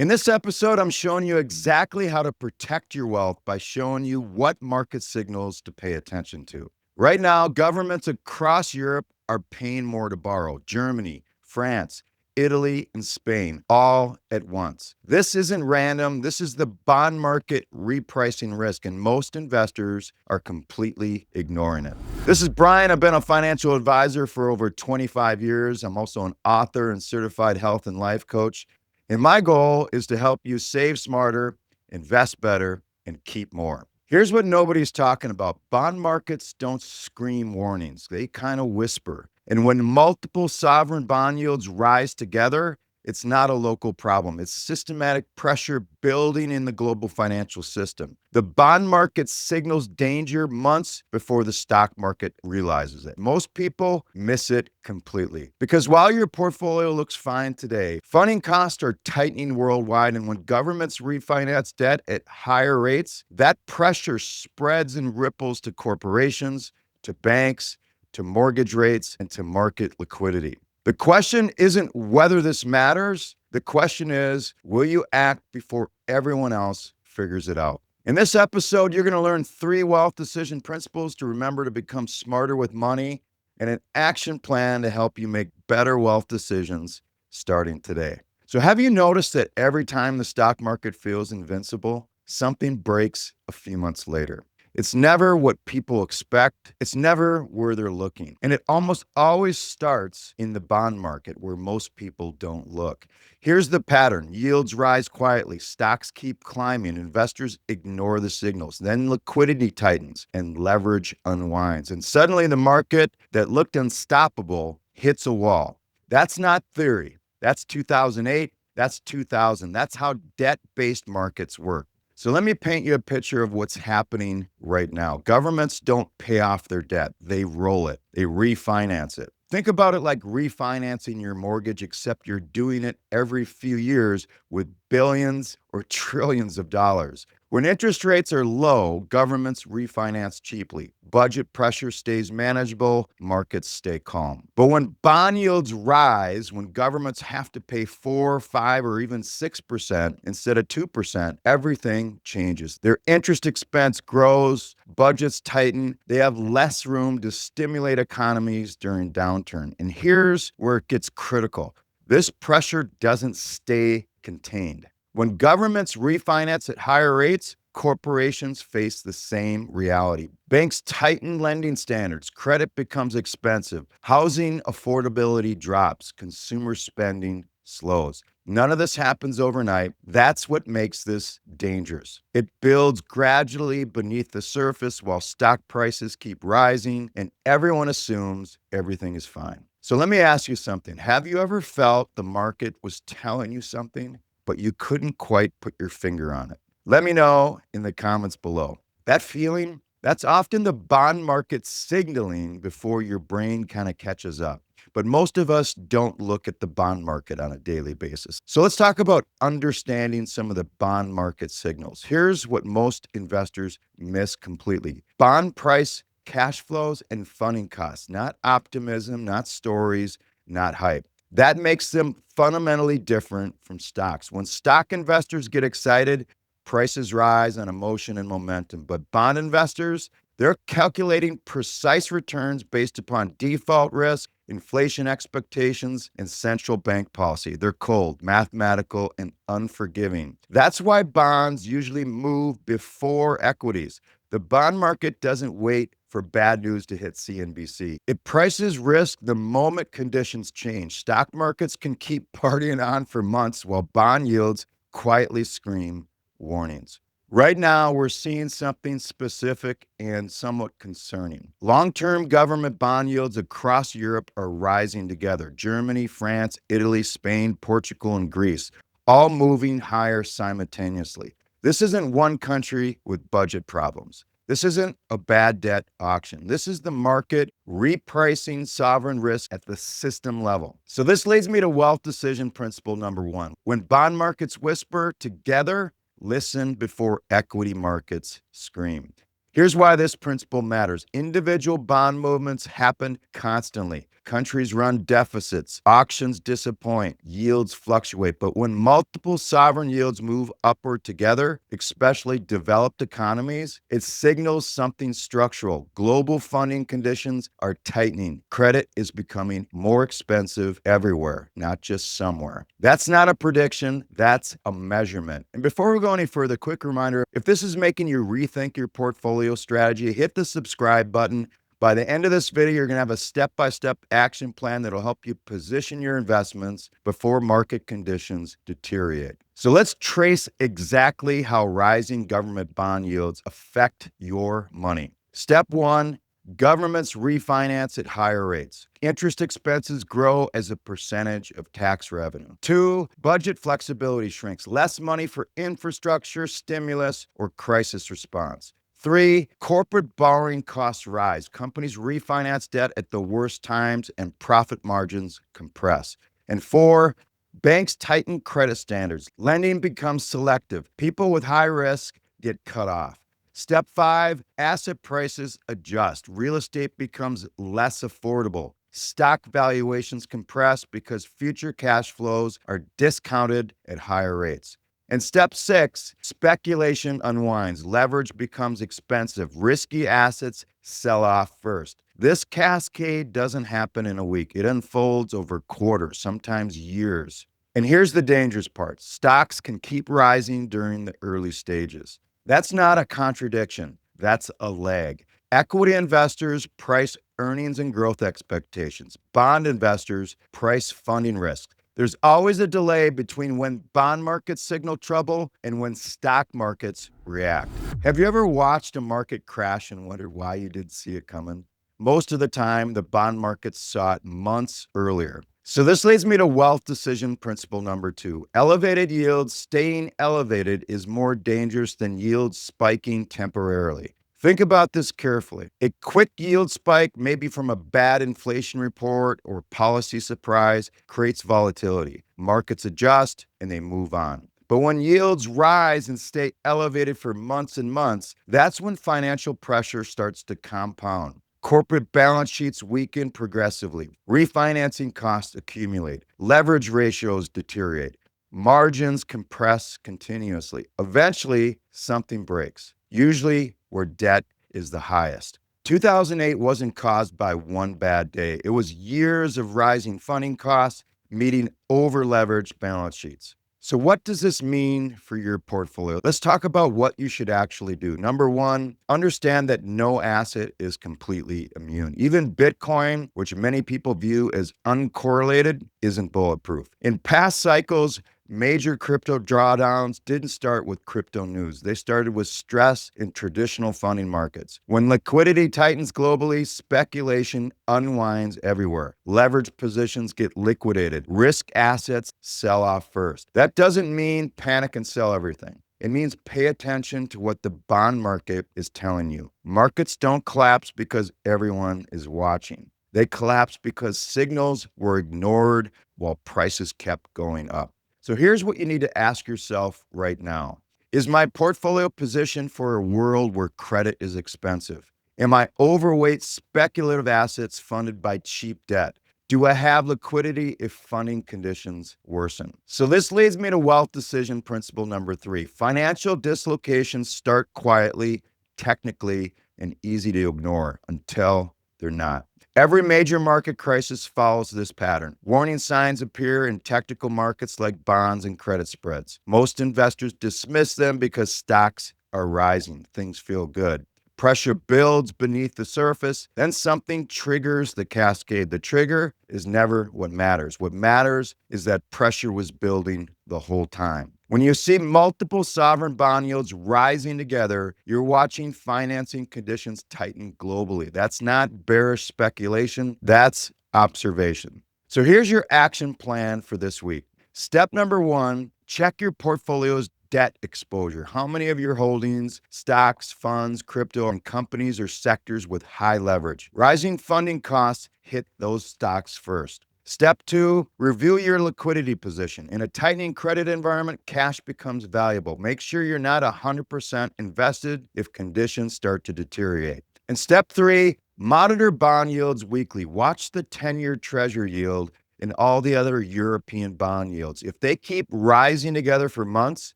In this episode, I'm showing you exactly how to protect your wealth by showing you what market signals to pay attention to. Right now, governments across Europe are paying more to borrow. Germany, France, Italy, and Spain, all at once. This isn't random. This is the bond market repricing risk, and most investors are completely ignoring it. This is Brian. I've been a financial advisor for over 25 years. I'm also an author and certified health and life coach. And my goal is to help you save smarter, invest better, and keep more. Here's what nobody's talking about. Bond markets don't scream warnings. They kind of whisper. And when multiple sovereign bond yields rise together, it's not a local problem. It's systematic pressure building in the global financial system. The bond market signals danger months before the stock market realizes it. Most people miss it completely because while your portfolio looks fine today, funding costs are tightening worldwide. And when governments refinance debt at higher rates, that pressure spreads and ripples to corporations, to banks, to mortgage rates, and to market liquidity. The question isn't whether this matters. The question is, will you act before everyone else figures it out? In this episode, you're going to learn 3 wealth decision principles to remember to become smarter with money and an action plan to help you make better wealth decisions starting today. So have you noticed that every time the stock market feels invincible, something breaks a few months later? It's never what people expect. It's never where they're looking. And it almost always starts in the bond market where most people don't look. Here's the pattern. Yields rise quietly. Stocks keep climbing. Investors ignore the signals. Then liquidity tightens and leverage unwinds. And suddenly the market that looked unstoppable hits a wall. That's not theory. That's 2008. That's 2000. That's how debt-based markets work. So let me paint you a picture of what's happening right now. Governments don't pay off their debt. They roll it. They refinance it. Think about it like refinancing your mortgage, except you're doing it every few years with billions or trillions of dollars. When interest rates are low, governments refinance cheaply. Budget pressure stays manageable, markets stay calm. But when bond yields rise, when governments have to pay 4, 5, or even 6% instead of 2%, everything changes. Their interest expense grows, budgets tighten, they have less room to stimulate economies during downturn. And here's where it gets critical. This pressure doesn't stay contained. When governments refinance at higher rates, corporations face the same reality. Banks tighten lending standards, credit becomes expensive, housing affordability drops, consumer spending slows. None of this happens overnight. That's what makes this dangerous. It builds gradually beneath the surface while stock prices keep rising and everyone assumes everything is fine. So let me ask you something. Have you ever felt the market was telling you something, but you couldn't quite put your finger on it? Let me know in the comments below. That feeling, that's often the bond market signaling before your brain kind of catches up. But most of us don't look at the bond market on a daily basis. So let's talk about understanding some of the bond market signals. Here's what most investors miss completely. Bond price, cash flows, and funding costs, not optimism, not stories, not hype. That makes them fundamentally different from stocks. When stock investors get excited, prices rise on emotion and momentum. But bond investors, they're calculating precise returns based upon default risk, inflation expectations, and central bank policy. They're cold, mathematical, and unforgiving. That's why bonds usually move before equities. The bond market doesn't wait for bad news to hit CNBC. It prices risk the moment conditions change. Stock markets can keep partying on for months while bond yields quietly scream warnings. Right now, we're seeing something specific and somewhat concerning. Long-term government bond yields across Europe are rising together. Germany, France, Italy, Spain, Portugal, and Greece, all moving higher simultaneously. This isn't one country with budget problems. This isn't a bad debt auction. This is the market repricing sovereign risk at the system level. So this leads me to wealth decision principle number 1. When bond markets whisper together, listen before equity markets scream. Here's why this principle matters. Individual bond movements happen constantly. Countries run deficits, auctions disappoint, yields fluctuate. But when multiple sovereign yields move upward together, especially developed economies, it signals something structural. Global funding conditions are tightening. Credit is becoming more expensive everywhere, not just somewhere. That's not a prediction, that's a measurement. And before we go any further, quick reminder, if this is making you rethink your portfolio strategy, hit the subscribe button. By the end of this video, you're going to have a step-by-step action plan that'll help you position your investments before market conditions deteriorate. So let's trace exactly how rising government bond yields affect your money. Step one, governments refinance at higher rates. Interest expenses grow as a percentage of tax revenue. Two, budget flexibility shrinks. Less money for infrastructure, stimulus, or crisis response. Three, corporate borrowing costs rise. Companies refinance debt at the worst times and profit margins compress. And four, banks tighten credit standards. Lending becomes selective. People with high risk get cut off. Step five, asset prices adjust. Real estate becomes less affordable. Stock valuations compress because future cash flows are discounted at higher rates. And step six, speculation unwinds. Leverage becomes expensive. Risky assets sell off first. This cascade doesn't happen in a week. It unfolds over quarters, sometimes years. And here's the dangerous part. Stocks can keep rising during the early stages. That's not a contradiction. That's a lag. Equity investors price earnings and growth expectations. Bond investors price funding risk. There's always a delay between when bond markets signal trouble and when stock markets react. Have you ever watched a market crash and wondered why you didn't see it coming? Most of the time, the bond markets saw it months earlier. So this leads me to wealth decision principle number two. Elevated yields staying elevated is more dangerous than yields spiking temporarily. Think about this carefully. A quick yield spike, maybe from a bad inflation report or policy surprise, creates volatility. Markets adjust and they move on. But when yields rise and stay elevated for months and months, that's when financial pressure starts to compound. Corporate balance sheets weaken progressively. Refinancing costs accumulate. Leverage ratios deteriorate. Margins compress continuously. Eventually, something breaks, usually where debt is the highest. 2008 wasn't caused by one bad day. It was years of rising funding costs meeting over-leveraged balance sheets. So what does this mean for your portfolio? Let's talk about what you should actually do. Number one, understand that no asset is completely immune. Even Bitcoin, which many people view as uncorrelated, isn't bulletproof. In past cycles, major crypto drawdowns didn't start with crypto news. They started with stress in traditional funding markets. When liquidity tightens globally, speculation unwinds everywhere. Leveraged positions get liquidated. Risk assets sell off first. That doesn't mean panic and sell everything. It means pay attention to what the bond market is telling you. Markets don't collapse because everyone is watching. They collapse because signals were ignored while prices kept going up. So here's what you need to ask yourself right now. Is my portfolio positioned for a world where credit is expensive? Am I overweight speculative assets funded by cheap debt? Do I have liquidity if funding conditions worsen? So this leads me to wealth decision principle number three. Financial dislocations start quietly, technically, and easy to ignore until they're not. Every major market crisis follows this pattern. Warning signs appear in technical markets like bonds and credit spreads. Most investors dismiss them because stocks are rising. Things feel good. Pressure builds beneath the surface. Then something triggers the cascade. The trigger is never what matters. What matters is that pressure was building the whole time. When you see multiple sovereign bond yields rising together, you're watching financing conditions tighten globally. That's not bearish speculation, that's observation. So here's your action plan for this week. Step number one, check your portfolio's debt exposure. How many of your holdings, stocks, funds, crypto, and companies or sectors with high leverage? Rising funding costs hit those stocks first. Step two, review your liquidity position. In a tightening credit environment, cash becomes valuable. Make sure you're not 100% invested if conditions start to deteriorate. And step three, Monitor bond yields weekly. Watch the 10-year treasury yield and all the other European bond yields. If they keep rising together for months,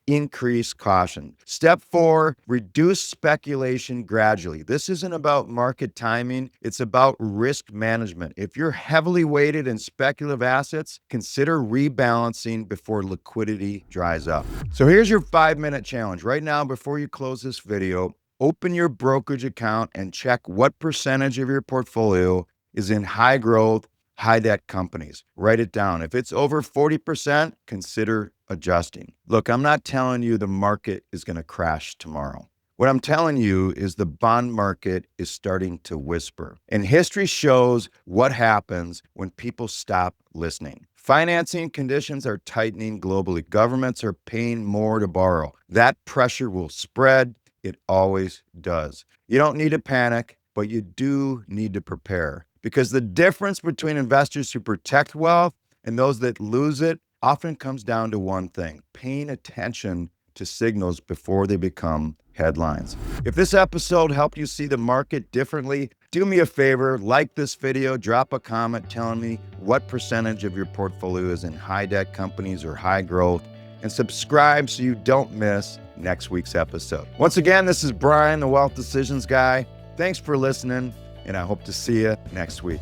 increase caution. Step 4, reduce speculation gradually. This isn't about market timing, it's about risk management. If you're heavily weighted in speculative assets, consider rebalancing before liquidity dries up. So here's your 5-minute challenge. Right now, before you close this video, open your brokerage account and check what percentage of your portfolio is in high growth, high debt companies. Write it down. If it's over 40%, consider adjusting. Look, I'm not telling you the market is going to crash tomorrow. What I'm telling you is the bond market is starting to whisper. And history shows what happens when people stop listening. Financing conditions are tightening globally. Governments are paying more to borrow. That pressure will spread. It always does. You don't need to panic, but you do need to prepare. Because the difference between investors who protect wealth and those that lose it often comes down to one thing: paying attention to signals before they become headlines. If this episode helped you see the market differently, do me a favor, like this video, drop a comment telling me what percentage of your portfolio is in high debt companies or high growth, and subscribe so you don't miss next week's episode. Once again, this is Brian, the Wealth Decisions Guy. Thanks for listening, and I hope to see you next week.